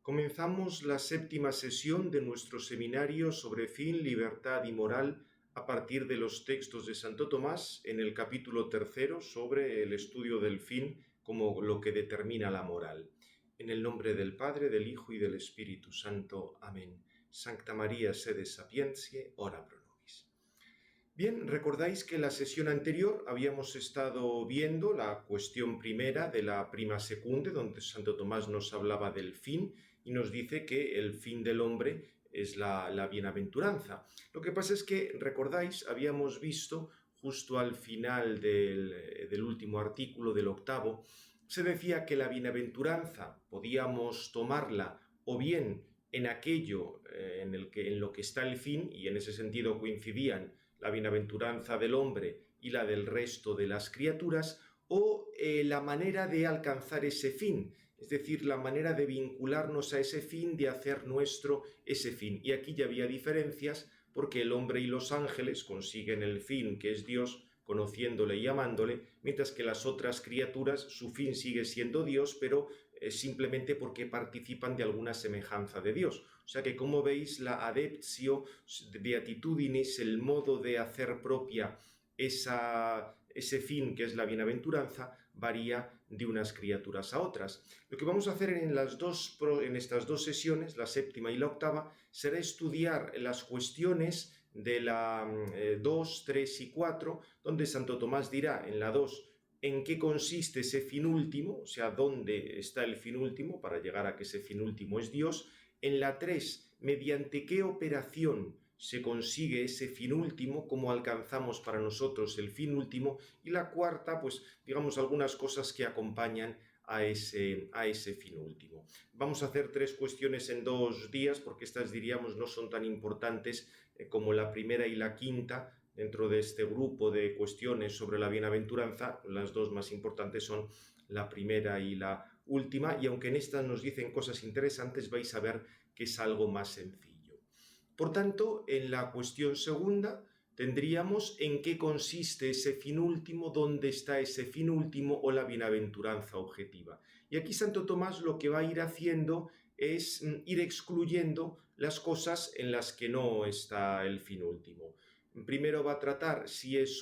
Comenzamos la séptima sesión de nuestro seminario sobre fin, libertad y moral a partir de los textos de Santo Tomás en el capítulo 3 sobre el estudio del fin como lo que determina la moral. En el nombre del Padre, del Hijo y del Espíritu Santo. Amén. Sancta María, sede sapientiae, ora pro nobis. Bien, recordáis que en la sesión anterior habíamos estado viendo la cuestión primera de la prima secunde, donde Santo Tomás nos hablaba del fin y nos dice que el fin del hombre es la bienaventuranza. Lo que pasa es que, recordáis, habíamos visto justo al final del último artículo, del octavo, se decía que la bienaventuranza podíamos tomarla o bien en aquello en lo que está el fin, y en ese sentido coincidían la bienaventuranza del hombre y la del resto de las criaturas, o la manera de alcanzar ese fin, es decir, la manera de vincularnos a ese fin, de hacer nuestro ese fin. Y aquí ya había diferencias, porque el hombre y los ángeles consiguen el fin, que es Dios, conociéndole y amándole, mientras que las otras criaturas, su fin sigue siendo Dios, pero simplemente porque participan de alguna semejanza de Dios. O sea que, como veis, la adeptio beatitudinis, el modo de hacer propia ese fin que es la bienaventuranza, varía de unas criaturas a otras. Lo que vamos a hacer en estas dos sesiones, la séptima y la octava, será estudiar las cuestiones de la 2, 3 y 4, donde Santo Tomás dirá en la 2 en qué consiste ese fin último, o sea, dónde está el fin último para llegar a que ese fin último es Dios. En la 3, mediante qué operación se consigue ese fin último, cómo alcanzamos para nosotros el fin último, y la cuarta, pues digamos algunas cosas que acompañan a ese fin último. Vamos a hacer 3 cuestiones en 2 días, porque estas, diríamos, no son tan importantes como la primera y la quinta. Dentro de este grupo de cuestiones sobre la bienaventuranza, las 2 más importantes son la primera y la última, y aunque en estas nos dicen cosas interesantes, vais a ver que es algo más sencillo. Por tanto, en la cuestión segunda tendríamos en qué consiste ese fin último, dónde está ese fin último o la bienaventuranza objetiva. Y aquí Santo Tomás lo que va a ir haciendo es ir excluyendo las cosas en las que no está el fin último. Primero va a tratar si ese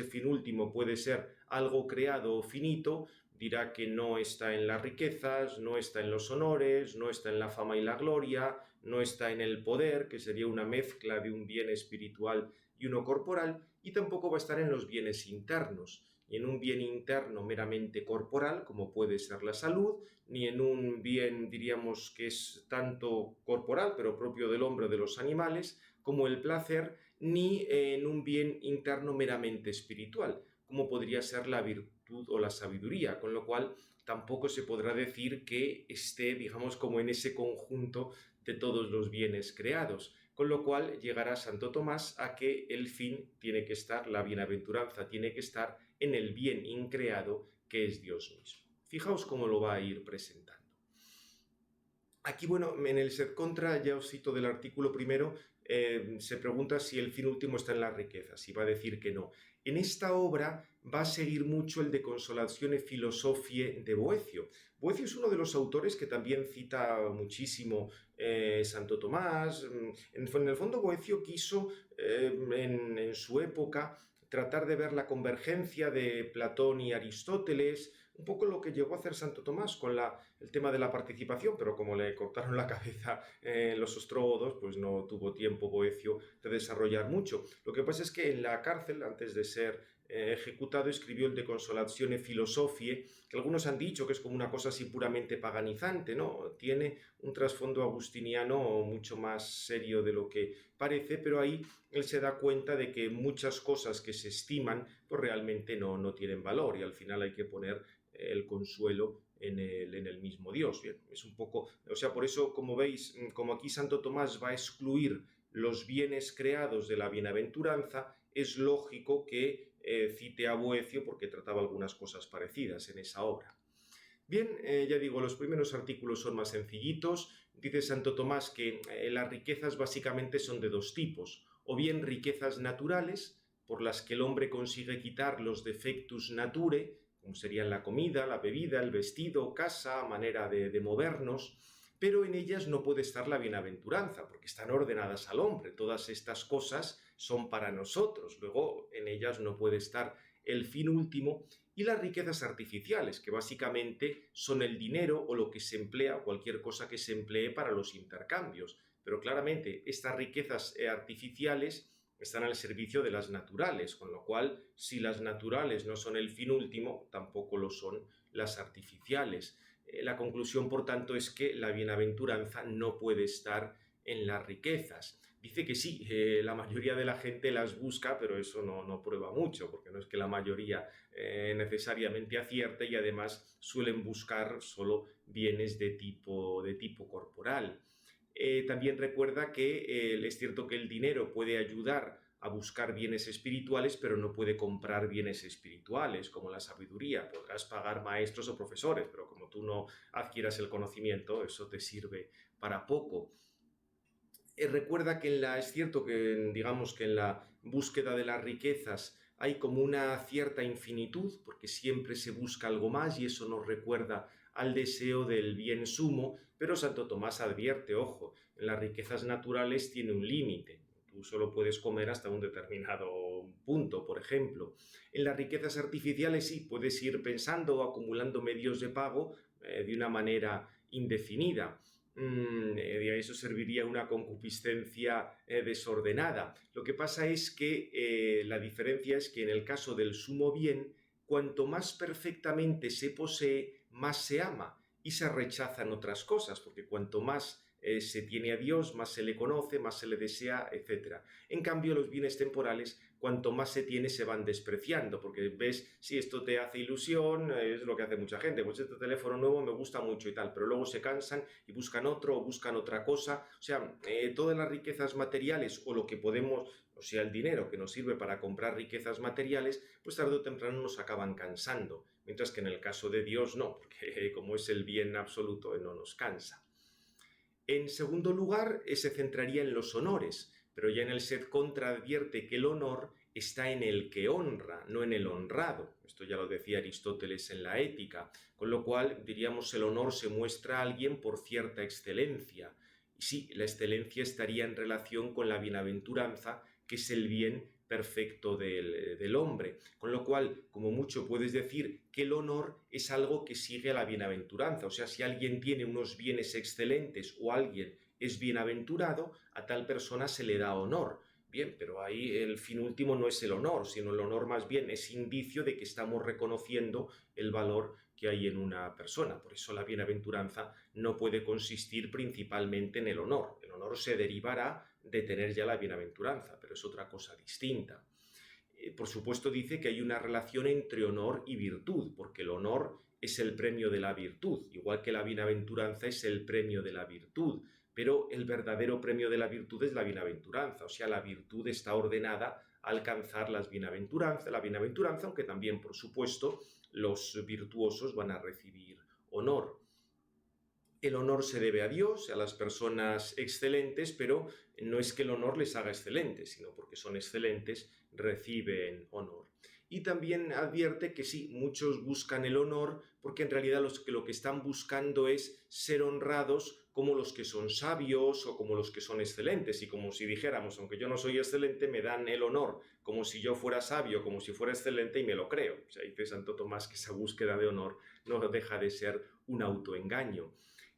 fin último puede ser algo creado o finito. Dirá que no está en las riquezas, no está en los honores, no está en la fama y la gloria, no está en el poder, que sería una mezcla de un bien espiritual y uno corporal, y tampoco va a estar en los bienes internos, ni en un bien interno meramente corporal, como puede ser la salud, ni en un bien, diríamos, que es tanto corporal, pero propio del hombre o de los animales, como el placer, ni en un bien interno meramente espiritual, como podría ser la virtud o la sabiduría, con lo cual tampoco se podrá decir que esté, digamos, como en ese conjunto de todos los bienes creados, con lo cual llegará Santo Tomás a que el fin tiene que estar, la bienaventuranza tiene que estar en el bien increado que es Dios mismo. Fijaos cómo lo va a ir presentando. Aquí, bueno, en el Sed Contra, ya os cito del artículo primero, se pregunta si el fin último está en las riquezas, y va a decir que no. En esta obra va a seguir mucho el De Consolatione Philosophiae de Boecio. Boecio es uno de los autores que también cita muchísimo Santo Tomás. En el fondo, Boecio quiso, en su época, tratar de ver la convergencia de Platón y Aristóteles, un poco lo que llegó a hacer Santo Tomás con el tema de la participación, pero como le cortaron la cabeza los ostrógodos, pues no tuvo tiempo Boecio de desarrollar mucho. Lo que pasa es que en la cárcel, antes de ser ejecutado, escribió el De Consolatione Philosophiae, que algunos han dicho que es como una cosa así puramente paganizante, ¿no? Tiene un trasfondo agustiniano mucho más serio de lo que parece, pero ahí él se da cuenta de que muchas cosas que se estiman pues realmente no tienen valor, y al final hay que poner el consuelo en el mismo Dios. Bien, es un poco, o sea, por eso, como veis, como aquí Santo Tomás va a excluir los bienes creados de la bienaventuranza, es lógico que cite a Boecio, porque trataba algunas cosas parecidas en esa obra. Bien, ya digo, los primeros artículos son más sencillitos. Dice Santo Tomás que las riquezas básicamente son de 2 tipos, o bien riquezas naturales, por las que el hombre consigue quitar los defectus nature, como serían la comida, la bebida, el vestido, casa, manera de movernos, pero en ellas no puede estar la bienaventuranza, porque están ordenadas al hombre. Todas estas cosas son para nosotros. Luego, en ellas no puede estar el fin último y las riquezas artificiales, que básicamente son el dinero o lo que se emplea, cualquier cosa que se emplee para los intercambios. Pero claramente, estas riquezas artificiales están al servicio de las naturales, con lo cual, si las naturales no son el fin último, tampoco lo son las artificiales. La conclusión, por tanto, es que la bienaventuranza no puede estar en las riquezas. Dice que sí, la mayoría de la gente las busca, pero eso no prueba mucho, porque no es que la mayoría necesariamente acierte y además suelen buscar solo bienes de tipo corporal. También recuerda que es cierto que el dinero puede ayudar a buscar bienes espirituales, pero no puede comprar bienes espirituales, como la sabiduría. Podrás pagar maestros o profesores, pero como tú no adquieras el conocimiento, eso te sirve para poco. Recuerda que es cierto que, digamos, que en la búsqueda de las riquezas hay como una cierta infinitud, porque siempre se busca algo más y eso nos recuerda al deseo del bien sumo, pero Santo Tomás advierte, ojo, en las riquezas naturales tiene un límite. Tú solo puedes comer hasta un determinado punto, por ejemplo. En las riquezas artificiales sí, puedes ir pensando o acumulando medios de pago de una manera indefinida. Eso serviría una concupiscencia desordenada. Lo que pasa es que la diferencia es que en el caso del sumo bien, cuanto más perfectamente se posee, más se ama y se rechazan otras cosas, porque cuanto más se tiene a Dios, más se le conoce, más se le desea, etc. En cambio, los bienes temporales, cuanto más se tiene, se van despreciando, porque ves, si esto te hace ilusión, es lo que hace mucha gente, pues este teléfono nuevo me gusta mucho y tal, pero luego se cansan y buscan otro o buscan otra cosa. O sea, todas las riquezas materiales o lo que podemos, o sea, el dinero que nos sirve para comprar riquezas materiales, pues tarde o temprano nos acaban cansando, mientras que en el caso de Dios no, porque como es el bien absoluto, no nos cansa. En segundo lugar, se centraría en los honores, pero ya en el sed contra advierte que el honor está en el que honra, no en el honrado. Esto ya lo decía Aristóteles en la Ética, con lo cual diríamos el honor se muestra a alguien por cierta excelencia. Y sí, la excelencia estaría en relación con la bienaventuranza, que es el bien perfecto del hombre. Con lo cual, como mucho puedes decir que el honor es algo que sigue a la bienaventuranza. O sea, si alguien tiene unos bienes excelentes o alguien es bienaventurado, a tal persona se le da honor. Bien, pero ahí el fin último no es el honor, sino el honor más bien es indicio de que estamos reconociendo el valor que hay en una persona. Por eso la bienaventuranza no puede consistir principalmente en el honor. El honor se derivará de tener ya la bienaventuranza, pero es otra cosa distinta. Por supuesto dice que hay una relación entre honor y virtud, porque el honor es el premio de la virtud, igual que la bienaventuranza es el premio de la virtud, pero el verdadero premio de la virtud es la bienaventuranza, o sea, la virtud está ordenada a alcanzar la bienaventuranza, aunque también, por supuesto, los virtuosos van a recibir honor. El honor se debe a Dios, a las personas excelentes, pero no es que el honor les haga excelentes, sino porque son excelentes, reciben honor. Y también advierte que sí, muchos buscan el honor porque en realidad lo que están buscando es ser honrados como los que son sabios o como los que son excelentes. Y como si dijéramos, aunque yo no soy excelente, me dan el honor, como si yo fuera sabio, como si fuera excelente y me lo creo. O sea, dice Santo Tomás que esa búsqueda de honor no deja de ser un autoengaño.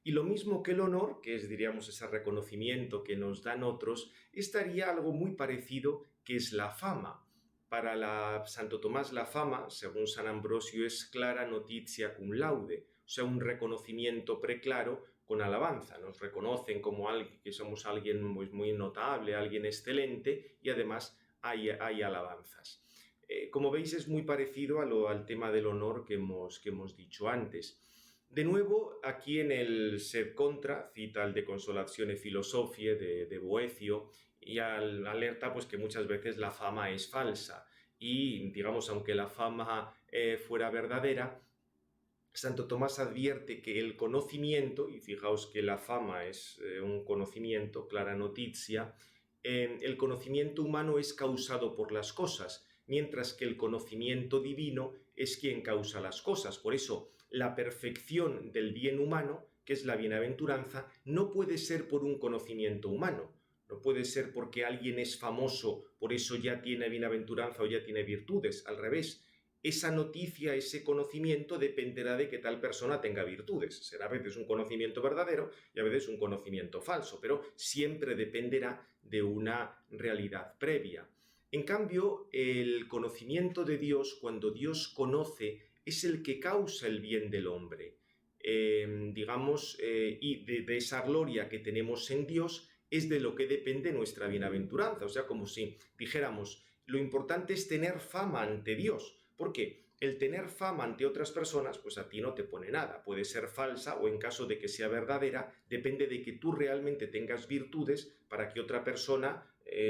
Y lo mismo que el honor, que es, diríamos, ese reconocimiento que nos dan otros, estaría algo muy parecido, que es la fama. Para Santo Tomás la fama, según San Ambrosio, es clara noticia cum laude, o sea, un reconocimiento preclaro con alabanza. Nos reconocen como alguien, que somos alguien muy notable, alguien excelente, y además hay alabanzas. Como veis, es muy parecido al tema del honor que hemos dicho antes. De nuevo, aquí en el Sed Contra, cita el De Consolatione Philosophiae de Boecio y alerta pues, que muchas veces la fama es falsa. Y, digamos, aunque la fama fuera verdadera, Santo Tomás advierte que el conocimiento, y fijaos que la fama es un conocimiento, clara noticia, el conocimiento humano es causado por las cosas, mientras que el conocimiento divino es quien causa las cosas. Por eso, la perfección del bien humano, que es la bienaventuranza, no puede ser por un conocimiento humano. No puede ser porque alguien es famoso, por eso ya tiene bienaventuranza o ya tiene virtudes. Al revés, esa noticia, ese conocimiento dependerá de que tal persona tenga virtudes. Será a veces un conocimiento verdadero y a veces un conocimiento falso, pero siempre dependerá de una realidad previa. En cambio, el conocimiento de Dios, cuando Dios conoce, es el que causa el bien del hombre. Y de esa gloria que tenemos en Dios es de lo que depende nuestra bienaventuranza. O sea, como si dijéramos, lo importante es tener fama ante Dios. ¿Por qué? El tener fama ante otras personas, pues a ti no te pone nada. Puede ser falsa o en caso de que sea verdadera, depende de que tú realmente tengas virtudes para que otra persona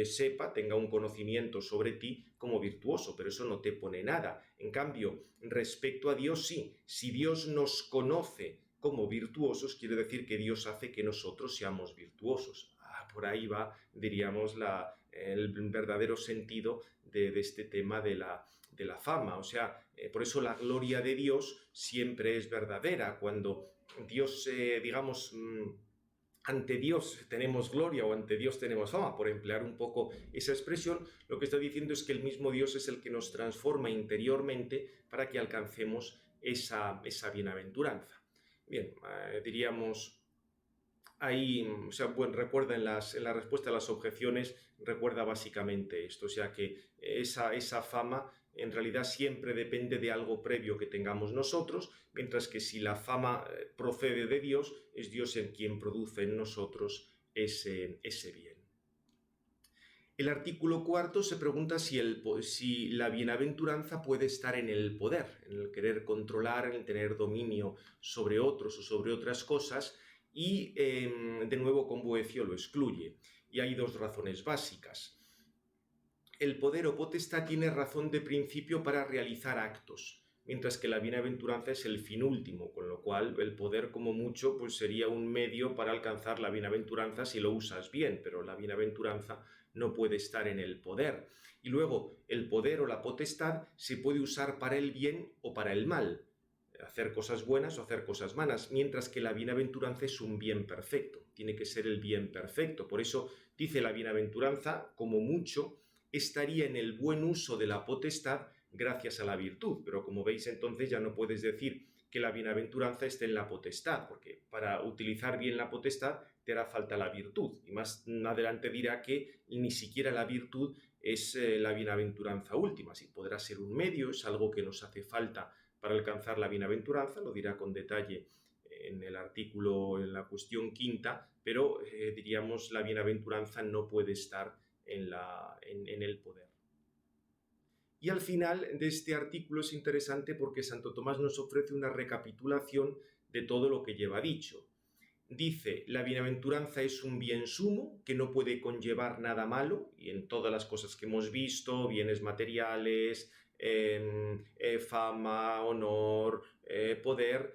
sepa, tenga un conocimiento sobre ti como virtuoso, pero eso no te pone nada. En cambio, respecto a Dios, sí, si Dios nos conoce como virtuosos, quiere decir que Dios hace que nosotros seamos virtuosos. Por ahí va, diríamos, el verdadero sentido de este tema de la fama. O sea, por eso la gloria de Dios siempre es verdadera. Cuando Dios, ante Dios tenemos gloria o ante Dios tenemos fama, por emplear un poco esa expresión, lo que está diciendo es que el mismo Dios es el que nos transforma interiormente para que alcancemos esa bienaventuranza. Bien, diríamos ahí, o sea, bueno, recuerda en la respuesta a las objeciones, recuerda básicamente esto, o sea que esa fama en realidad siempre depende de algo previo que tengamos nosotros, mientras que si la fama procede de Dios, es Dios el quien produce en nosotros ese bien. El artículo cuarto se pregunta si la bienaventuranza puede estar en el poder, en el querer controlar, en el tener dominio sobre otros o sobre otras cosas, y de nuevo con Boecio lo excluye. Y hay dos razones básicas. El poder o potestad tiene razón de principio para realizar actos, mientras que la bienaventuranza es el fin último, con lo cual el poder como mucho pues sería un medio para alcanzar la bienaventuranza si lo usas bien, pero la bienaventuranza no puede estar en el poder. Y luego, el poder o la potestad se puede usar para el bien o para el mal, hacer cosas buenas o hacer cosas malas, mientras que la bienaventuranza es un bien perfecto, tiene que ser el bien perfecto. Por eso dice la bienaventuranza, como mucho, estaría en el buen uso de la potestad gracias a la virtud, pero como veis entonces ya no puedes decir que la bienaventuranza esté en la potestad, porque para utilizar bien la potestad te hará falta la virtud, y más adelante dirá que ni siquiera la virtud es la bienaventuranza última, sí podrá ser un medio, es algo que nos hace falta para alcanzar la bienaventuranza, lo dirá con detalle en el artículo, en la cuestión quinta, pero diríamos la bienaventuranza no puede estar en el poder. Y al final de este artículo es interesante porque Santo Tomás nos ofrece una recapitulación de todo lo que lleva dicho. Dice, la bienaventuranza es un bien sumo que no puede conllevar nada malo, y en todas las cosas que hemos visto, bienes materiales, fama, honor, poder,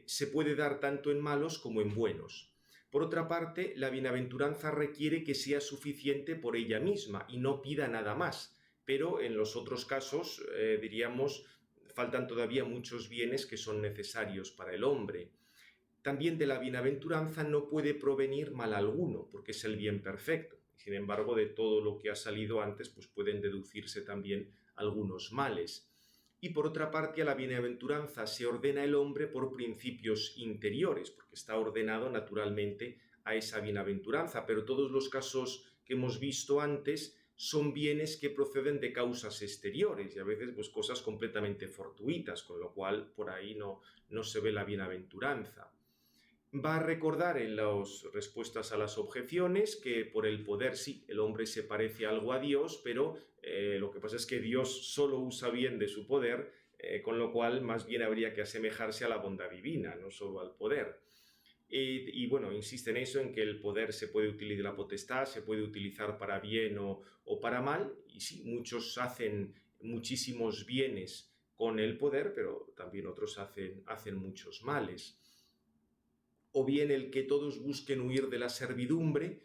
se puede dar tanto en malos como en buenos. Por otra parte, la bienaventuranza requiere que sea suficiente por ella misma y no pida nada más, pero en los otros casos, diríamos, faltan todavía muchos bienes que son necesarios para el hombre. También de la bienaventuranza no puede provenir mal alguno, porque es el bien perfecto. Sin embargo, de todo lo que ha salido antes, pues pueden deducirse también algunos males. Y por otra parte, a la bienaventuranza se ordena el hombre por principios interiores, porque está ordenado naturalmente a esa bienaventuranza, pero todos los casos que hemos visto antes son bienes que proceden de causas exteriores y a veces pues cosas completamente fortuitas, con lo cual por ahí no se ve la bienaventuranza. Va a recordar en las respuestas a las objeciones que por el poder sí, el hombre se parece algo a Dios, pero lo que pasa es que Dios solo usa bien de su poder, con lo cual más bien habría que asemejarse a la bondad divina, no solo al poder. Y bueno, insiste en eso, en que el poder se puede utilizar, la potestad se puede utilizar para bien o para mal, y sí, muchos hacen muchísimos bienes con el poder, pero también otros hacen muchos males. O bien el que todos busquen huir de la servidumbre,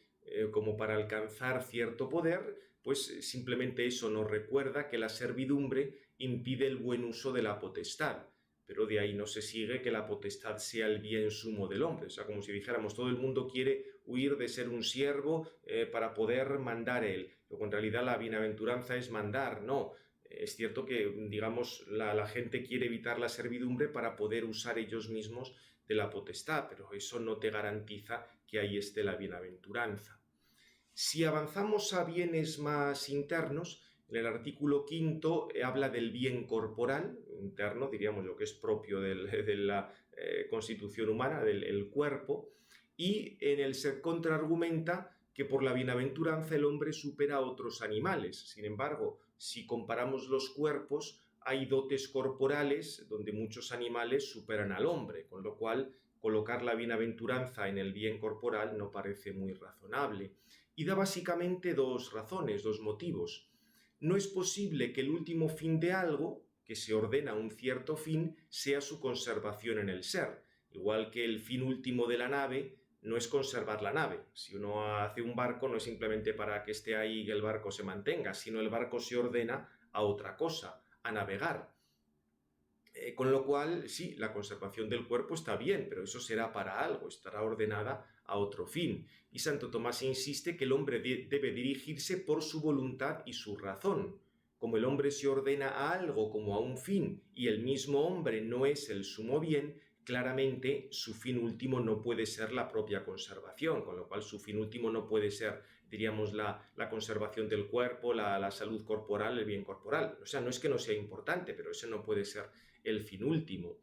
como para alcanzar cierto poder, pues simplemente eso nos recuerda que la servidumbre impide el buen uso de la potestad. Pero de ahí no se sigue que la potestad sea el bien sumo del hombre. O sea, como si dijéramos, todo el mundo quiere huir de ser un siervo para poder mandar él. Luego, en realidad, la bienaventuranza es mandar, no. Es cierto que, digamos, la gente quiere evitar la servidumbre para poder usar ellos mismos de la potestad, pero eso no te garantiza que ahí esté la bienaventuranza. Si avanzamos a bienes más internos, en el artículo 5 habla del bien corporal, interno, diríamos lo que es propio de la constitución humana, del cuerpo, y en el se contraargumenta que por la bienaventuranza el hombre supera a otros animales. Sin embargo, si comparamos los cuerpos, hay dotes corporales donde muchos animales superan al hombre, con lo cual colocar la bienaventuranza en el bien corporal no parece muy razonable. Y da básicamente dos razones, dos motivos. No es posible que el último fin de algo, que se ordena a un cierto fin, sea su conservación en el ser. Igual que el fin último de la nave no es conservar la nave. Si uno hace un barco no es simplemente para que esté ahí y el barco se mantenga, sino el barco se ordena a otra cosa, a navegar. Con lo cual, sí, la conservación del cuerpo está bien, pero eso será para algo, estará ordenada a otro fin. Y Santo Tomás insiste que el hombre debe dirigirse por su voluntad y su razón. Como el hombre se ordena a algo como a un fin y el mismo hombre no es el sumo bien, claramente su fin último no puede ser la propia conservación, con lo cual su fin último no puede ser, diríamos, la conservación del cuerpo, la salud corporal, el bien corporal. O sea, no es que no sea importante, pero eso no puede ser el fin último.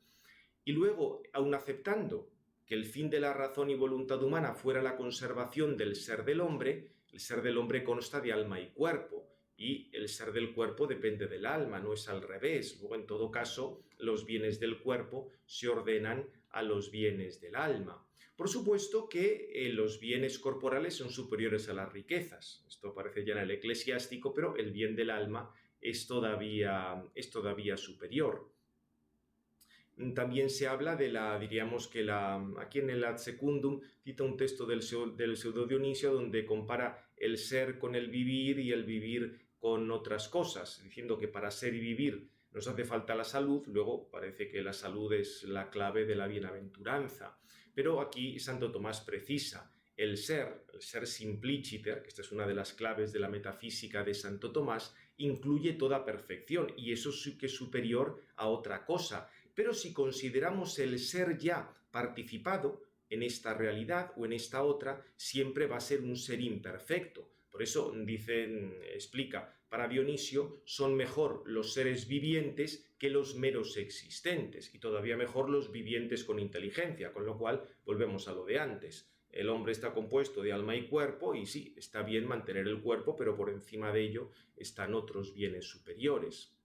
Y luego, aun aceptando que el fin de la razón y voluntad humana fuera la conservación del ser del hombre, el ser del hombre consta de alma y cuerpo, y el ser del cuerpo depende del alma, no es al revés. Luego, en todo caso, los bienes del cuerpo se ordenan a los bienes del alma. Por supuesto que los bienes corporales son superiores a las riquezas. Esto aparece ya en el eclesiástico, pero el bien del alma es todavía superior. También se habla de diríamos que aquí en el Ad Secundum cita un texto del Pseudo Dionisio donde compara el ser con el vivir y el vivir con otras cosas, diciendo que para ser y vivir nos hace falta la salud, luego parece que la salud es la clave de la bienaventuranza. Pero aquí Santo Tomás precisa, el ser simpliciter, que esta es una de las claves de la metafísica de Santo Tomás, incluye toda perfección y eso sí que es superior a otra cosa. Pero si consideramos el ser ya participado en esta realidad o en esta otra, siempre va a ser un ser imperfecto. Por eso explica, para Dionisio son mejor los seres vivientes que los meros existentes y todavía mejor los vivientes con inteligencia, con lo cual volvemos a lo de antes. El hombre está compuesto de alma y cuerpo y sí, está bien mantener el cuerpo, pero por encima de ello están otros bienes superiores.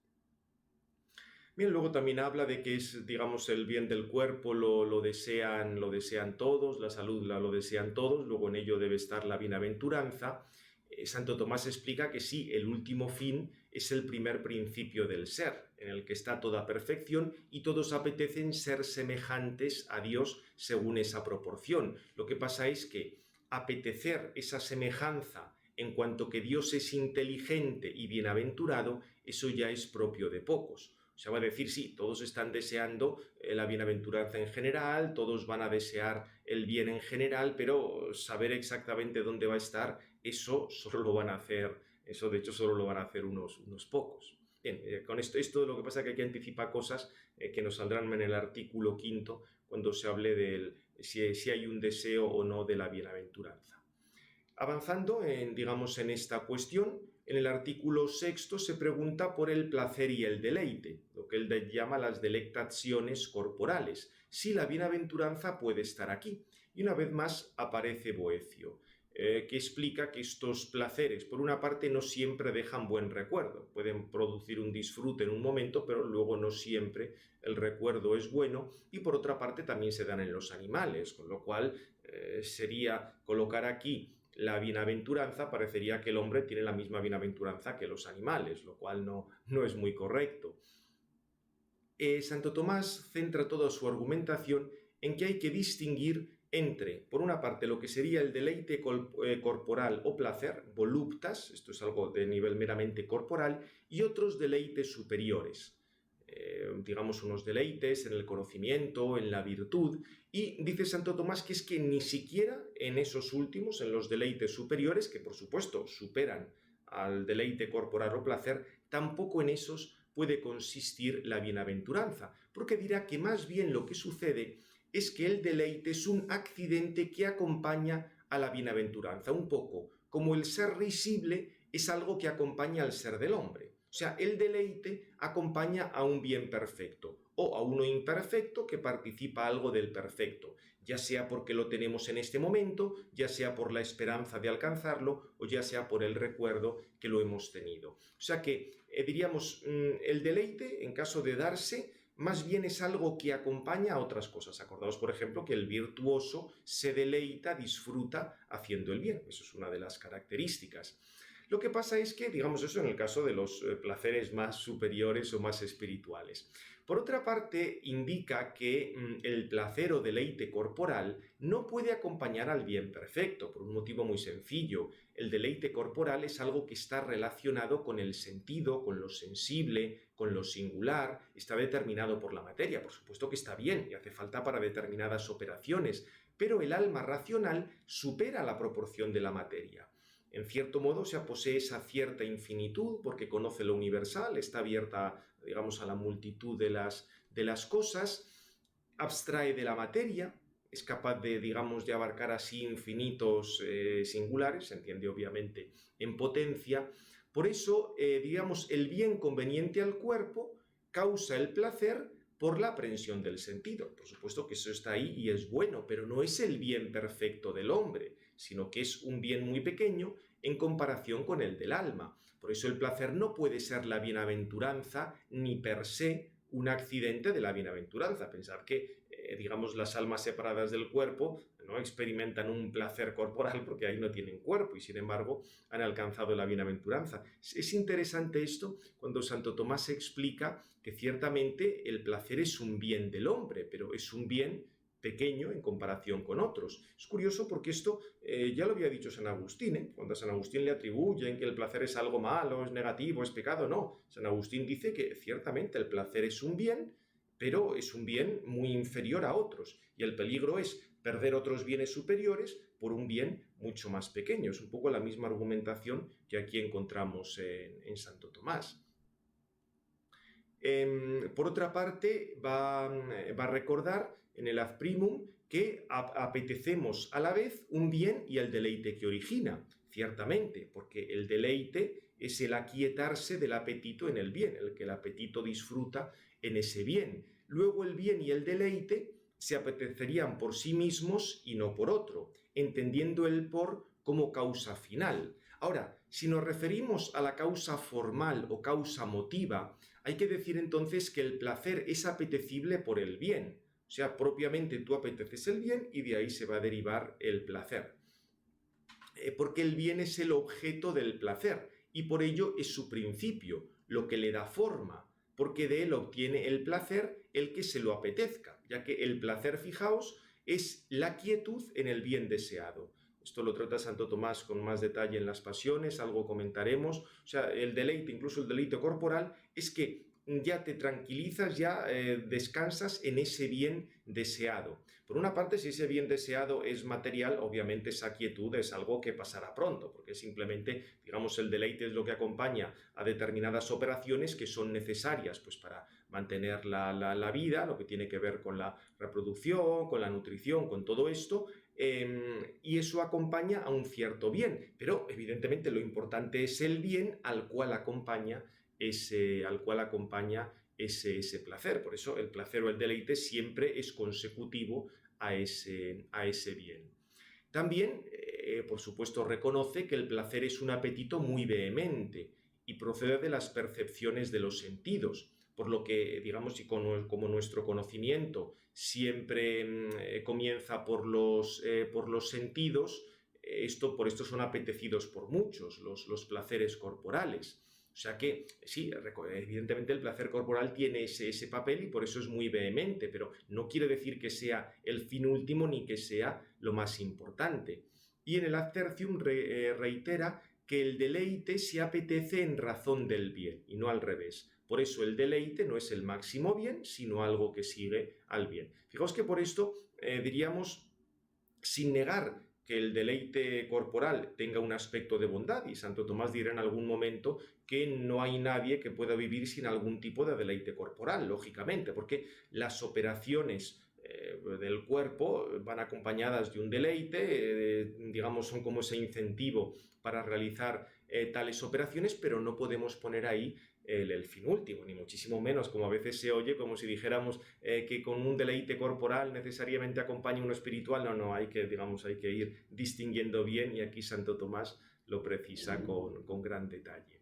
Bien, luego también habla de que es, digamos, el bien del cuerpo lo desean todos, la salud lo desean todos, luego en ello debe estar la bienaventuranza. Santo Tomás explica que sí, el último fin es el primer principio del ser, en el que está toda perfección y todos apetecen ser semejantes a Dios según esa proporción. Lo que pasa es que apetecer esa semejanza en cuanto que Dios es inteligente y bienaventurado, eso ya es propio de pocos. O sea, va a decir, sí, todos están deseando la bienaventuranza en general, todos van a desear el bien en general, pero saber exactamente dónde va a estar, eso solo lo van a hacer, eso de hecho solo lo van a hacer unos pocos. Bien, con esto lo que pasa es que aquí anticipa cosas que nos saldrán en el artículo 5 cuando se hable de si hay un deseo o no de la bienaventuranza. Avanzando digamos, en esta cuestión, en el artículo 6 se pregunta por el placer y el deleite, lo que él llama las delectaciones corporales, si la bienaventuranza puede estar aquí. Y una vez más aparece Boecio, que explica que estos placeres, por una parte, no siempre dejan buen recuerdo, pueden producir un disfrute en un momento, pero luego no siempre el recuerdo es bueno, y por otra parte también se dan en los animales, con lo cual sería colocar aquí la bienaventuranza, parecería que el hombre tiene la misma bienaventuranza que los animales, lo cual no es muy correcto. Santo Tomás centra toda su argumentación en que hay que distinguir entre, por una parte, lo que sería el deleite corporal o placer, voluptas, esto es algo de nivel meramente corporal, y otros deleites superiores, digamos unos deleites en el conocimiento, en la virtud, y dice Santo Tomás que es que ni siquiera en esos últimos, en los deleites superiores, que por supuesto superan al deleite corporal o placer, tampoco en esos puede consistir la bienaventuranza, porque dirá que más bien lo que sucede es que el deleite es un accidente que acompaña a la bienaventuranza, un poco como el ser risible es algo que acompaña al ser del hombre. O sea, el deleite acompaña a un bien perfecto o a uno imperfecto que participa algo del perfecto, ya sea porque lo tenemos en este momento, ya sea por la esperanza de alcanzarlo o ya sea por el recuerdo que lo hemos tenido. O sea que diríamos, el deleite, en caso de darse, más bien es algo que acompaña a otras cosas. Acordaos, por ejemplo, que el virtuoso se deleita, disfruta haciendo el bien. Eso es una de las características. Lo que pasa es que, digamos eso en el caso de los placeres más superiores o más espirituales. Por otra parte, indica que el placer o deleite corporal no puede acompañar al bien perfecto, por un motivo muy sencillo. El deleite corporal es algo que está relacionado con el sentido, con lo sensible, con lo singular, está determinado por la materia. Por supuesto que está bien y hace falta para determinadas operaciones, pero el alma racional supera la proporción de la materia. En cierto modo, posee esa cierta infinitud porque conoce lo universal, está abierta, digamos, a la multitud de las cosas, abstrae de la materia, es capaz de, digamos, de abarcar así infinitos singulares, se entiende obviamente en potencia. Por eso, digamos, el bien conveniente al cuerpo causa el placer por la aprehensión del sentido. Por supuesto que eso está ahí y es bueno, pero no es el bien perfecto del hombre, sino que es un bien muy pequeño en comparación con el del alma. Por eso el placer no puede ser la bienaventuranza ni per se un accidente de la bienaventuranza. Pensad que, digamos, las almas separadas del cuerpo no experimentan un placer corporal porque ahí no tienen cuerpo y sin embargo han alcanzado la bienaventuranza. Es interesante esto cuando Santo Tomás explica que ciertamente el placer es un bien del hombre, pero es un bien pequeño en comparación con otros. Es curioso porque esto ya lo había dicho San Agustín, cuando a San Agustín le atribuyen que el placer es algo malo, es negativo, es pecado. No, San Agustín dice que ciertamente el placer es un bien, pero es un bien muy inferior a otros y el peligro es perder otros bienes superiores por un bien mucho más pequeño. Es un poco la misma argumentación que aquí encontramos en Santo Tomás. Por otra parte, va a recordar en el Ad Primum que apetecemos a la vez un bien y el deleite que origina, ciertamente, porque el deleite es el aquietarse del apetito en el bien, el que el apetito disfruta en ese bien. Luego el bien y el deleite se apetecerían por sí mismos y no por otro, entendiendo el por como causa final. Ahora, si nos referimos a la causa formal o causa motiva, hay que decir entonces que el placer es apetecible por el bien. O sea, propiamente tú apeteces el bien y de ahí se va a derivar el placer. Porque el bien es el objeto del placer y por ello es su principio, lo que le da forma, porque de él obtiene el placer el que se lo apetezca, ya que el placer, fijaos, es la quietud en el bien deseado. Esto lo trata Santo Tomás con más detalle en las Pasiones, algo comentaremos. O sea, el deleite, incluso el deleite corporal, es que ya te tranquilizas, ya descansas en ese bien deseado. Por una parte, si ese bien deseado es material, obviamente esa quietud es algo que pasará pronto, porque simplemente, digamos, el deleite es lo que acompaña a determinadas operaciones que son necesarias pues, para mantener la vida, lo que tiene que ver con la reproducción, con la nutrición, con todo esto, y eso acompaña a un cierto bien, pero evidentemente lo importante es el bien al cual acompaña ese placer. Por eso el placer o el deleite siempre es consecutivo a ese bien. También, por supuesto, reconoce que el placer es un apetito muy vehemente y procede de las percepciones de los sentidos, por lo que, digamos, y como nuestro conocimiento siempre comienza por los sentidos, por esto son apetecidos por muchos los placeres corporales. O sea que sí, evidentemente el placer corporal tiene ese papel y por eso es muy vehemente, pero no quiere decir que sea el fin último ni que sea lo más importante. Y en el Ad Tertium reitera que el deleite se apetece en razón del bien y no al revés. Por eso el deleite no es el máximo bien, sino algo que sigue al bien. Fijaos que por esto diríamos, sin negar que el deleite corporal tenga un aspecto de bondad, y Santo Tomás dirá en algún momento que no hay nadie que pueda vivir sin algún tipo de deleite corporal, lógicamente, porque las operaciones del cuerpo van acompañadas de un deleite, digamos, son como ese incentivo para realizar tales operaciones, pero no podemos poner ahí el fin último, ni muchísimo menos, como a veces se oye, como si dijéramos que con un deleite corporal necesariamente acompaña uno espiritual. No, hay que, digamos, hay que ir distinguiendo bien, y aquí Santo Tomás lo precisa con gran detalle.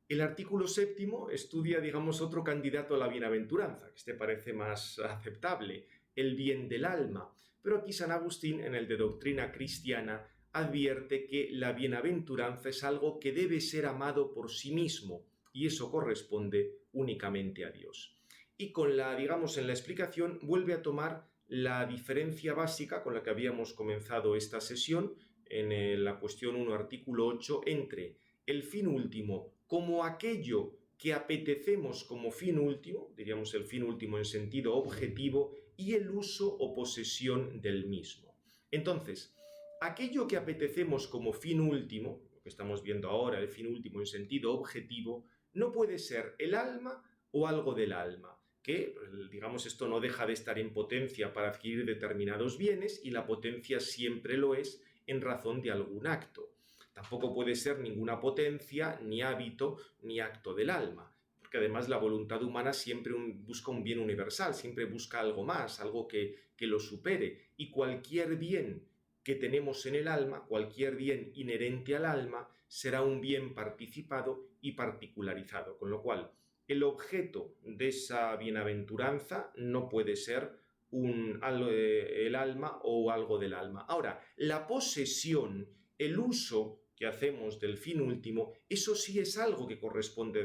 El artículo 7 estudia, digamos, otro candidato a la bienaventuranza, que este parece más aceptable, el bien del alma, pero aquí San Agustín, en el de Doctrina Cristiana, advierte que la bienaventuranza es algo que debe ser amado por sí mismo, y eso corresponde únicamente a Dios. Y digamos, en la explicación vuelve a tomar la diferencia básica con la que habíamos comenzado esta sesión, en la cuestión 1, artículo 8, entre el fin último como aquello que apetecemos como fin último, diríamos el fin último en sentido objetivo, y el uso o posesión del mismo. Entonces, aquello que apetecemos como fin último, lo que estamos viendo ahora, el fin último en sentido objetivo, no puede ser el alma o algo del alma, que, digamos, esto no deja de estar en potencia para adquirir determinados bienes, y la potencia siempre lo es en razón de algún acto. Tampoco puede ser ninguna potencia, ni hábito, ni acto del alma, porque además la voluntad humana siempre busca un bien universal, siempre busca algo más, algo que lo supere, y cualquier bien que tenemos en el alma, cualquier bien inherente al alma, será un bien participado y particularizado, con lo cual el objeto de esa bienaventuranza no puede ser el alma o algo del alma. Ahora, la posesión, el uso que hacemos del fin último, eso sí es algo que corresponde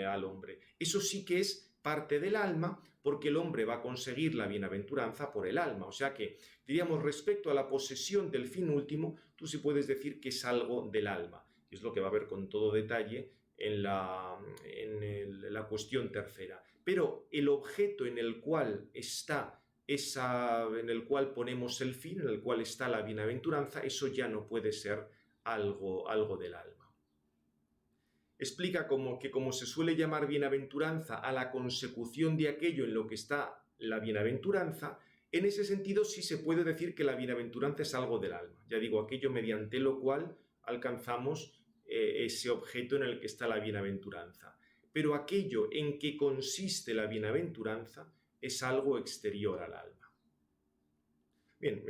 al hombre. Eso sí que es parte del alma, porque el hombre va a conseguir la bienaventuranza por el alma. O sea que, diríamos, respecto a la posesión del fin último, tú sí puedes decir que es algo del alma. Y es lo que va a ver con todo detalle en la cuestión tercera. Pero el objeto en el cual en el cual ponemos el fin, en el cual está la bienaventuranza, eso ya no puede ser algo del alma. Explica como se suele llamar bienaventuranza a la consecución de aquello en lo que está la bienaventuranza, en ese sentido sí se puede decir que la bienaventuranza es algo del alma. Ya digo, aquello mediante lo cual alcanzamos ese objeto en el que está la bienaventuranza. Pero aquello en que consiste la bienaventuranza es algo exterior al alma. Bien,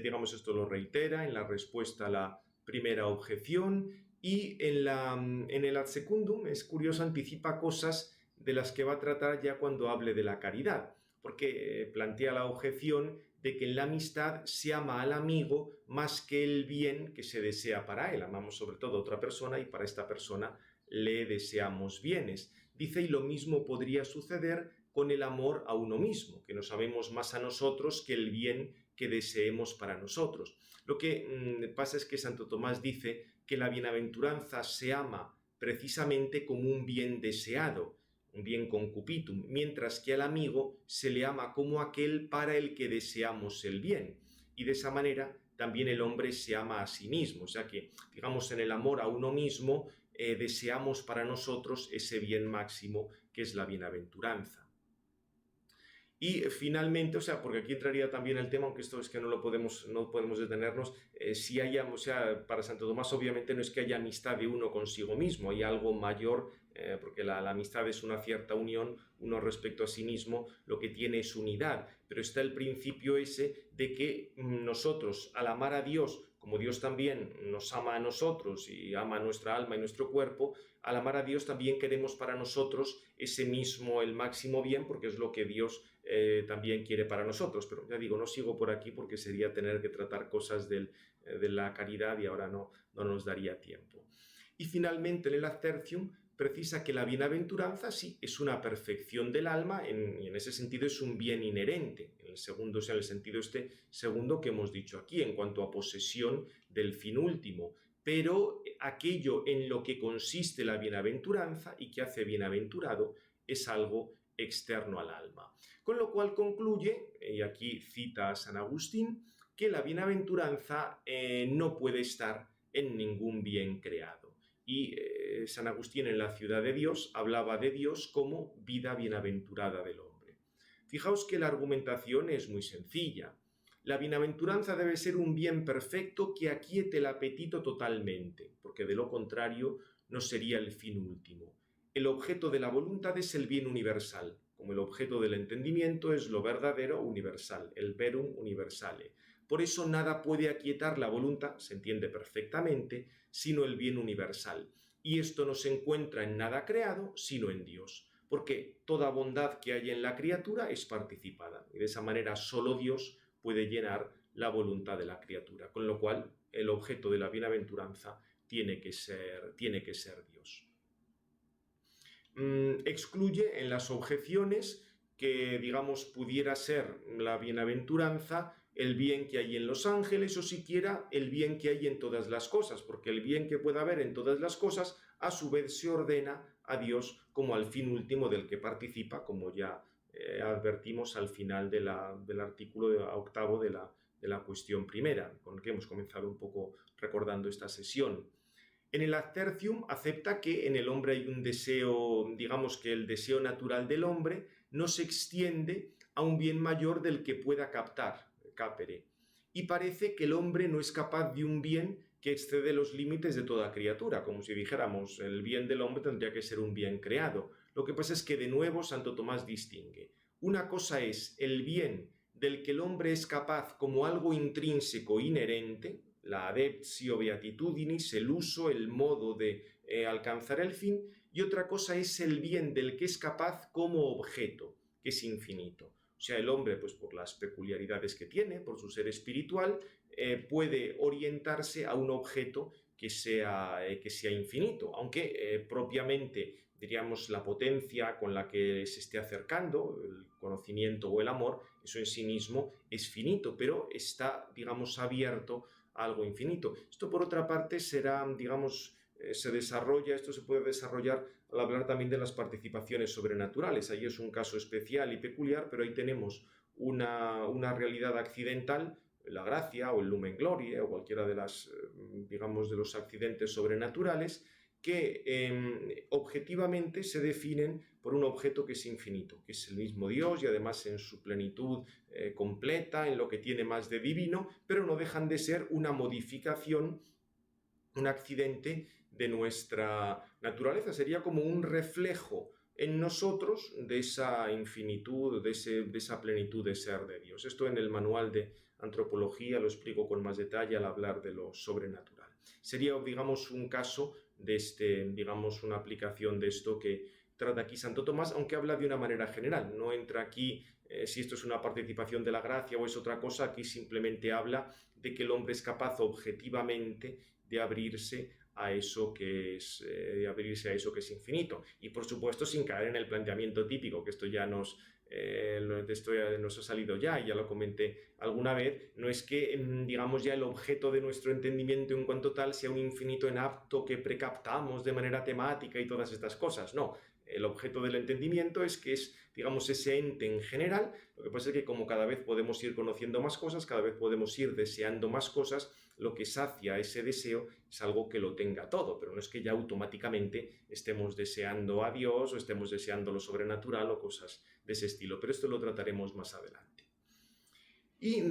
digamos, esto lo reitera en la respuesta a la primera objeción, y en el ad secundum, es curioso, anticipa cosas de las que va a tratar ya cuando hable de la caridad, porque plantea la objeción de que en la amistad se ama al amigo más que el bien que se desea para él. Amamos sobre todo a otra persona y para esta persona le deseamos bienes. Dice, y lo mismo podría suceder con el amor a uno mismo, que nos amemos más a nosotros que el bien que deseemos para nosotros. Lo que pasa es que Santo Tomás dice que la bienaventuranza se ama precisamente como un bien deseado, un bien concupitum, mientras que al amigo se le ama como aquel para el que deseamos el bien. Y de esa manera también el hombre se ama a sí mismo, o sea que, digamos, en el amor a uno mismo deseamos para nosotros ese bien máximo que es la bienaventuranza. Y finalmente, o sea, porque aquí entraría también el tema, aunque esto es que no podemos detenernos, si haya, o sea, para Santo Tomás obviamente no es que haya amistad de uno consigo mismo, hay algo mayor, porque la amistad es una cierta unión, uno respecto a sí mismo, lo que tiene es unidad, pero está el principio ese de que nosotros, al amar a Dios, como Dios también nos ama a nosotros y ama nuestra alma y nuestro cuerpo, al amar a Dios también queremos para nosotros ese mismo, el máximo bien, porque es lo que Dios también quiere para nosotros. Pero ya digo, no sigo por aquí porque sería tener que tratar cosas de la caridad y ahora no nos daría tiempo. Y finalmente en el Adtertium precisa que la bienaventuranza sí es una perfección del alma y en ese sentido es un bien inherente, en el segundo, o sea, en el sentido este segundo que hemos dicho aquí, en cuanto a posesión del fin último. Pero aquello en lo que consiste la bienaventuranza y que hace bienaventurado es algo externo al alma. Con lo cual concluye, y aquí cita a San Agustín, que la bienaventuranza no puede estar en ningún bien creado. Y San Agustín en la Ciudad de Dios hablaba de Dios como vida bienaventurada del hombre. Fijaos que la argumentación es muy sencilla. La bienaventuranza debe ser un bien perfecto que aquiete el apetito totalmente, porque de lo contrario no sería el fin último. El objeto de la voluntad es el bien universal, como el objeto del entendimiento es lo verdadero universal, el verum universale. Por eso nada puede aquietar la voluntad, se entiende perfectamente, sino el bien universal. Y esto no se encuentra en nada creado, sino en Dios, porque toda bondad que hay en la criatura es participada, y de esa manera solo Dios puede llenar la voluntad de la criatura, con lo cual el objeto de la bienaventuranza tiene que ser Dios. Excluye en las objeciones que, digamos, pudiera ser la bienaventuranza el bien que hay en los ángeles o siquiera el bien que hay en todas las cosas, porque el bien que pueda haber en todas las cosas a su vez se ordena a Dios como al fin último del que participa, como ya advertimos al final del artículo octavo de la cuestión primera, con el que hemos comenzado un poco recordando esta sesión. En el Adtertium acepta que en el hombre hay un deseo, digamos que el deseo natural del hombre no se extiende a un bien mayor del que pueda capere. Y parece que el hombre no es capaz de un bien que excede los límites de toda criatura, como si dijéramos, el bien del hombre tendría que ser un bien creado. Lo que pasa es que de nuevo Santo Tomás distingue. Una cosa es el bien del que el hombre es capaz como algo intrínseco, inherente, la adeptio beatitudinis, el uso, el modo de alcanzar el fin, y otra cosa es el bien del que es capaz como objeto, que es infinito. O sea, el hombre, pues por las peculiaridades que tiene, por su ser espiritual, puede orientarse a un objeto que sea infinito, aunque propiamente, diríamos, la potencia con la que se esté acercando, el conocimiento o el amor, eso en sí mismo es finito, pero está, digamos, abierto a algo infinito. Esto, por otra parte, será, digamos, esto se puede desarrollar al hablar también de las participaciones sobrenaturales. Ahí es un caso especial y peculiar, pero ahí tenemos una realidad accidental, la gracia o el lumen gloria o cualquiera de las, digamos, de los accidentes sobrenaturales que objetivamente se definen por un objeto que es infinito, que es el mismo Dios y además en su plenitud completa, en lo que tiene más de divino, pero no dejan de ser una modificación, un accidente de nuestra naturaleza. Sería como un reflejo en nosotros de esa infinitud, de esa plenitud de ser de Dios. Esto en el manual de antropología lo explico con más detalle al hablar de lo sobrenatural. Sería, digamos, un caso de digamos, una aplicación de esto que trata aquí Santo Tomás, aunque habla de una manera general. No entra aquí si esto es una participación de la gracia o es otra cosa. Aquí simplemente habla de que el hombre es capaz objetivamente de abrirse a eso que es infinito, y por supuesto sin caer en el planteamiento típico, que esto ya nos ha salido ya, y ya lo comenté alguna vez. No es que, digamos, ya el objeto de nuestro entendimiento en cuanto tal sea un infinito en apto que precaptamos de manera temática y todas estas cosas, no. El objeto del entendimiento es que es, digamos, ese ente en general. Lo que pasa es que como cada vez podemos ir conociendo más cosas, cada vez podemos ir deseando más cosas, lo que sacia ese deseo es algo que lo tenga todo, pero no es que ya automáticamente estemos deseando a Dios o estemos deseando lo sobrenatural o cosas de ese estilo, pero esto lo trataremos más adelante. Y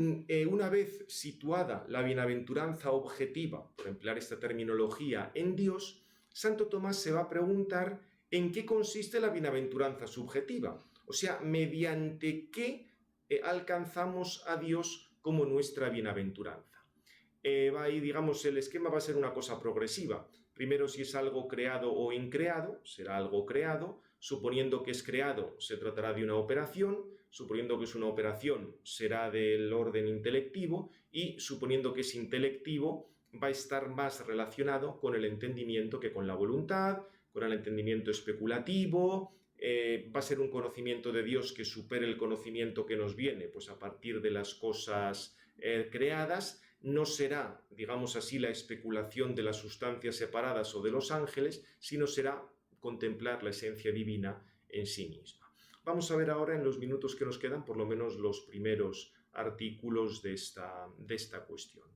una vez situada la bienaventuranza objetiva, por emplear esta terminología, en Dios, Santo Tomás se va a preguntar en qué consiste la bienaventuranza subjetiva, o sea, mediante qué alcanzamos a Dios como nuestra bienaventuranza. Digamos, el esquema va a ser una cosa progresiva. Primero, si es algo creado o increado, será algo creado. Suponiendo que es creado, se tratará de una operación. Suponiendo que es una operación, será del orden intelectivo. Y suponiendo que es intelectivo, va a estar más relacionado con el entendimiento que con la voluntad, con el entendimiento especulativo. Va a ser un conocimiento de Dios que supere el conocimiento que nos viene, pues a partir de las cosas creadas. No será, digamos así, la especulación de las sustancias separadas o de los ángeles, sino será contemplar la esencia divina en sí misma. Vamos a ver ahora en los minutos que nos quedan por lo menos los primeros artículos de esta cuestión.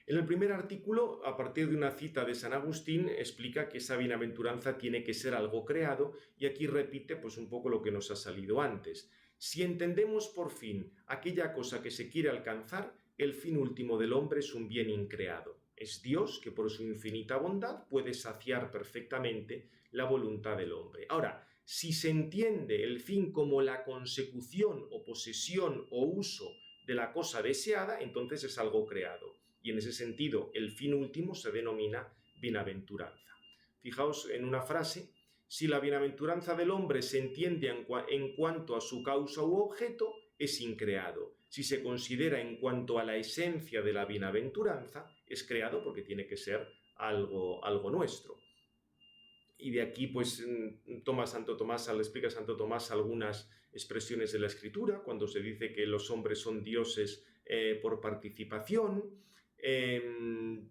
En el primer artículo, a partir de una cita de San Agustín, explica que esa bienaventuranza tiene que ser algo creado y aquí repite pues un poco lo que nos ha salido antes. Si entendemos por fin aquella cosa que se quiere alcanzar, el fin último del hombre es un bien increado. Es Dios que por su infinita bondad puede saciar perfectamente la voluntad del hombre. Ahora, si se entiende el fin como la consecución o posesión o uso de la cosa deseada, entonces es algo creado. Y en ese sentido, el fin último se denomina bienaventuranza. Fijaos en una frase: si la bienaventuranza del hombre se entiende en cuanto a su causa u objeto, es increado. Si se considera en cuanto a la esencia de la bienaventuranza, es creado porque tiene que ser algo nuestro. Y de aquí pues Santo Tomás explica Santo Tomás algunas expresiones de la Escritura, cuando se dice que los hombres son dioses por participación,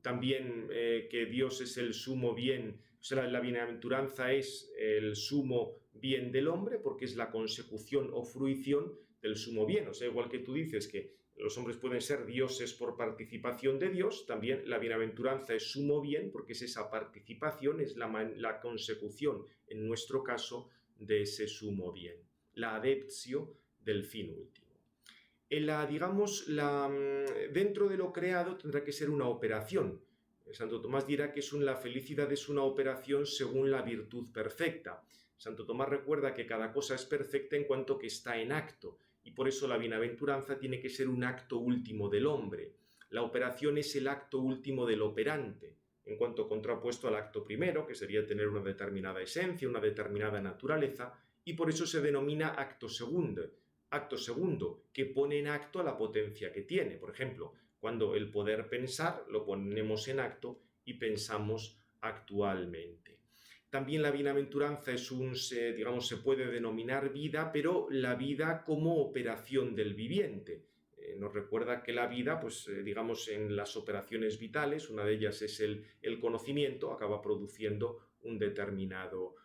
también que Dios es el sumo bien, o sea, la bienaventuranza es el sumo bien del hombre porque es la consecución o fruición del sumo bien. O sea, igual que tú dices que los hombres pueden ser dioses por participación de Dios, también la bienaventuranza es sumo bien porque es esa participación, es la consecución, en nuestro caso, de ese sumo bien, la adeptio del fin último. Dentro de lo creado tendrá que ser una operación. Santo Tomás dirá que la felicidad es una operación según la virtud perfecta. Santo Tomás recuerda que cada cosa es perfecta en cuanto que está en acto, y por eso la bienaventuranza tiene que ser un acto último del hombre. La operación es el acto último del operante, en cuanto contrapuesto al acto primero, que sería tener una determinada esencia, una determinada naturaleza, y por eso se denomina acto segundo, que pone en acto a la potencia que tiene. Por ejemplo, cuando el poder pensar lo ponemos en acto y pensamos actualmente. También la bienaventuranza se puede denominar vida, pero la vida como operación del viviente. Nos recuerda que la vida, en las operaciones vitales, una de ellas es el conocimiento, acaba produciendo un determinado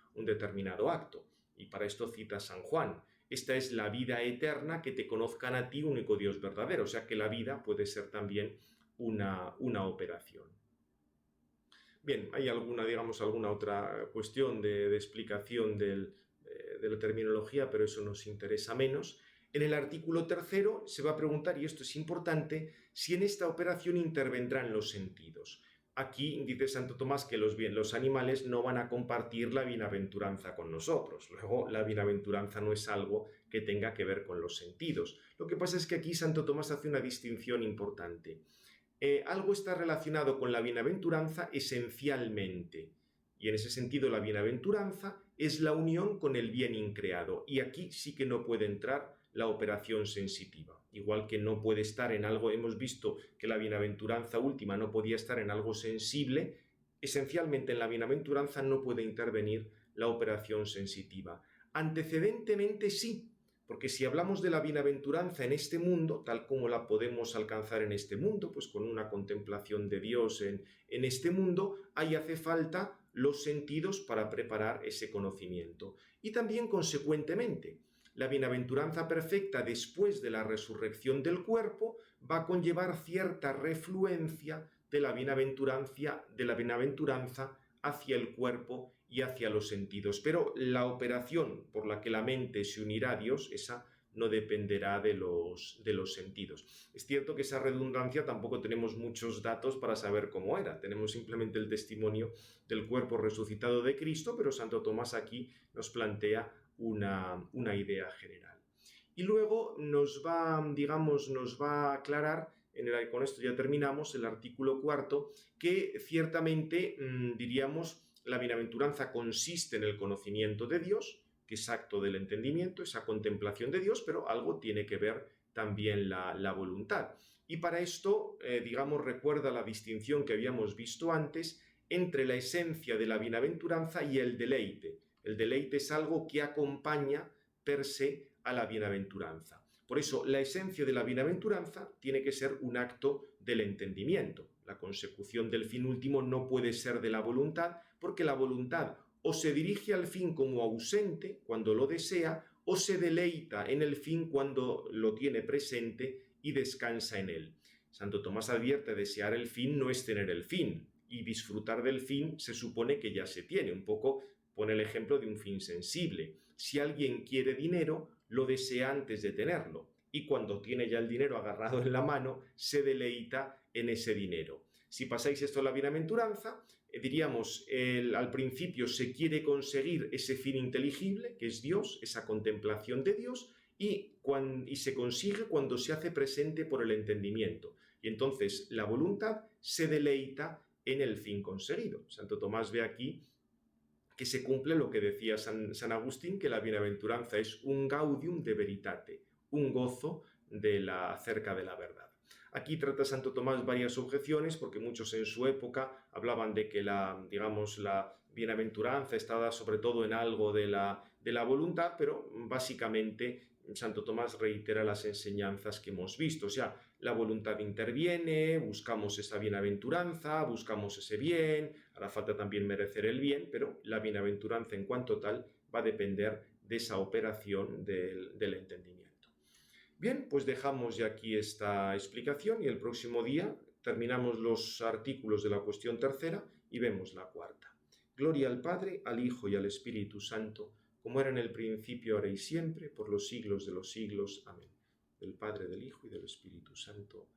acto. Y para esto cita San Juan: esta es la vida eterna, que te conozcan a ti, único Dios verdadero. O sea que la vida puede ser también una operación. Bien, hay alguna otra cuestión de explicación de la terminología, pero eso nos interesa menos. En el artículo 3 se va a preguntar, y esto es importante, si en esta operación intervendrán los sentidos. Aquí dice Santo Tomás que los animales no van a compartir la bienaventuranza con nosotros. Luego, la bienaventuranza no es algo que tenga que ver con los sentidos. Lo que pasa es que aquí Santo Tomás hace una distinción importante. Algo está relacionado con la bienaventuranza esencialmente, y en ese sentido la bienaventuranza es la unión con el bien increado, y aquí sí que no puede entrar la operación sensitiva. Igual que no puede estar en algo, hemos visto que la bienaventuranza última no podía estar en algo sensible, esencialmente en la bienaventuranza no puede intervenir la operación sensitiva. Antecedentemente sí, porque si hablamos de la bienaventuranza en este mundo, tal como la podemos alcanzar en este mundo, pues con una contemplación de Dios en este mundo, ahí hace falta los sentidos para preparar ese conocimiento. Y también, consecuentemente, la bienaventuranza perfecta después de la resurrección del cuerpo va a conllevar cierta refluencia de la bienaventuranza hacia el cuerpo y hacia los sentidos. Pero la operación por la que la mente se unirá a Dios, esa no dependerá de los sentidos. Es cierto que esa redundancia tampoco tenemos muchos datos para saber cómo era. Tenemos simplemente el testimonio del cuerpo resucitado de Cristo, pero Santo Tomás aquí nos plantea una idea general. Y luego nos va a aclarar, con esto ya terminamos, el artículo 4, que ciertamente la bienaventuranza consiste en el conocimiento de Dios, que es acto del entendimiento, esa contemplación de Dios, pero algo tiene que ver también la voluntad. Y para esto, recuerda la distinción que habíamos visto antes entre la esencia de la bienaventuranza y el deleite. El deleite es algo que acompaña per se a la bienaventuranza. Por eso, la esencia de la bienaventuranza tiene que ser un acto del entendimiento. La consecución del fin último no puede ser de la voluntad, porque la voluntad o se dirige al fin como ausente cuando lo desea, o se deleita en el fin cuando lo tiene presente y descansa en él. Santo Tomás advierte: desear el fin no es tener el fin, y disfrutar del fin se supone que ya se tiene. Un poco pone el ejemplo de un fin sensible. Si alguien quiere dinero, lo desea antes de tenerlo, y cuando tiene ya el dinero agarrado en la mano, se deleita en ese dinero. Si pasáis esto a la bienaventuranza, diríamos, al principio se quiere conseguir ese fin inteligible, que es Dios, esa contemplación de Dios, y se consigue cuando se hace presente por el entendimiento. Y entonces la voluntad se deleita en el fin conseguido. Santo Tomás ve aquí que se cumple lo que decía San Agustín, que la bienaventuranza es un gaudium de veritate, un gozo acerca de la verdad. Aquí trata Santo Tomás varias objeciones, porque muchos en su época hablaban de que la bienaventuranza estaba sobre todo en algo de la voluntad, pero básicamente Santo Tomás reitera las enseñanzas que hemos visto. O sea, la voluntad interviene, buscamos esa bienaventuranza, buscamos ese bien, hará falta también merecer el bien, pero la bienaventuranza en cuanto tal va a depender de esa operación del entendimiento. Bien, pues dejamos ya aquí esta explicación y el próximo día terminamos los artículos de la cuestión tercera y vemos la cuarta. Gloria al Padre, al Hijo y al Espíritu Santo, como era en el principio, ahora y siempre, por los siglos de los siglos. Amén. Del Padre, del Hijo y del Espíritu Santo.